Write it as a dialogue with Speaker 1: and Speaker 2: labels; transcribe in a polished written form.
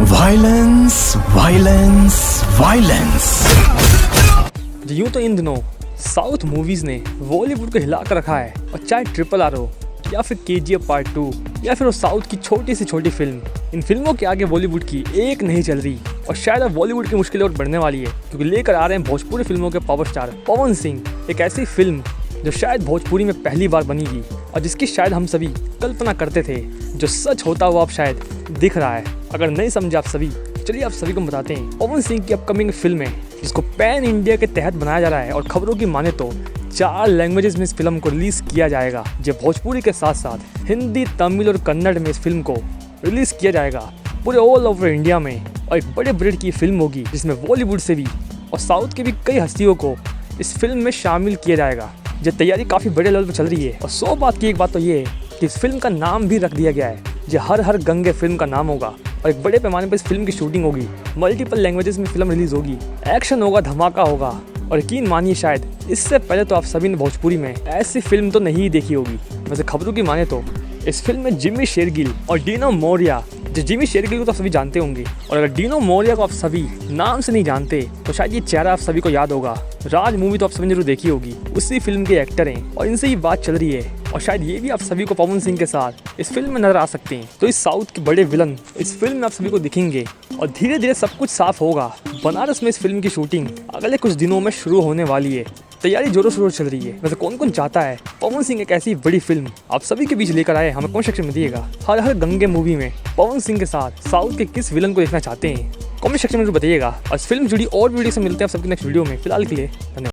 Speaker 1: Violence violence violence.
Speaker 2: यूँ तो इन दिनों साउथ मूवीज़ ने बॉलीवुड को हिला कर रखा है, और चाहे RRR हो या फिर KGF पार्ट 2 या फिर वो साउथ की छोटी से छोटी फिल्म, इन फिल्मों के आगे बॉलीवुड की एक नहीं चल रही। और शायद अब बॉलीवुड की मुश्किलें और बढ़ने वाली है, क्योंकि लेकर आ रहे हैं भोजपुरी फिल्मों के पावर स्टार पवन सिंह, एक ऐसी फिल्म जो शायद भोजपुरी में पहली बार बनेगी और जिसकी शायद हम सभी कल्पना करते थे, जो सच होता हुआ अब शायद दिख रहा है। अगर नहीं समझे आप सभी, चलिए आप सभी को बताते हैं पवन सिंह की अपकमिंग फिल्म है, जिसको पैन इंडिया के तहत बनाया जा रहा है। और खबरों की माने तो 4 लैंग्वेजेस में इस फिल्म को रिलीज़ किया जाएगा, जो भोजपुरी के साथ साथ हिंदी, तमिल और कन्नड़ में इस फिल्म को रिलीज़ किया जाएगा पूरे ऑल ओवर इंडिया में। और एक बड़े बजट की फिल्म होगी, जिसमें बॉलीवुड से भी और साउथ के भी कई हस्तियों को इस फिल्म में शामिल किया जाएगा। जो तैयारी काफ़ी बड़े लेवल पर चल रही है, और 100 बात की एक बात तो ये है कि इस फिल्म का नाम भी रख दिया गया है, जो हर हर गंगे फिल्म का नाम होगा। और एक बड़े पैमाने पर इस फिल्म की शूटिंग होगी, मल्टीपल लैंग्वेजेस में फिल्म रिलीज़ होगी, एक्शन होगा, धमाका होगा। और यकीन मानिए, शायद इससे पहले तो आप सभी ने भोजपुरी में ऐसी फिल्म तो नहीं देखी होगी। वैसे खबरों की माने तो इस फिल्म में जिमी शेरगिल और डीनो मोरिया, जो जिमी शेरगिल को तो आप सभी जानते होंगे, और अगर डीनो मोरिया को आप सभी नाम से नहीं जानते तो शायद ये चेहरा आप सभी को याद होगा। राज मूवी तो आप सभी ने जरूर देखी होगी, उसी फिल्म के एक्टर हैं, और इनसे ही बात चल रही है। और शायद ये भी आप सभी को पवन सिंह के साथ इस फिल्म में नजर आ सकते हैं। तो इस साउथ के बड़े विलन इस फिल्म में आप सभी को दिखेंगे, और धीरे धीरे सब कुछ साफ होगा। बनारस में इस फिल्म की शूटिंग अगले कुछ दिनों में शुरू होने वाली है, तैयारी जोरों शोरों चल रही है। वैसे कौन कौन चाहता है पवन सिंह एक ऐसी बड़ी फिल्म आप सभी के बीच लेकर आए, हमें कमेंट सेक्शन में दिएगा। हर हर गंगे मूवी में पवन सिंह के साथ साउथ के किस विलन को देखना चाहते हैं, कमेंट सेक्शन में बताइएगा। और इस फिल्म जुड़ी और वीडियो से मिलते हैं आप सबके नेक्स्ट वीडियो में। फिलहाल के लिए धन्यवाद।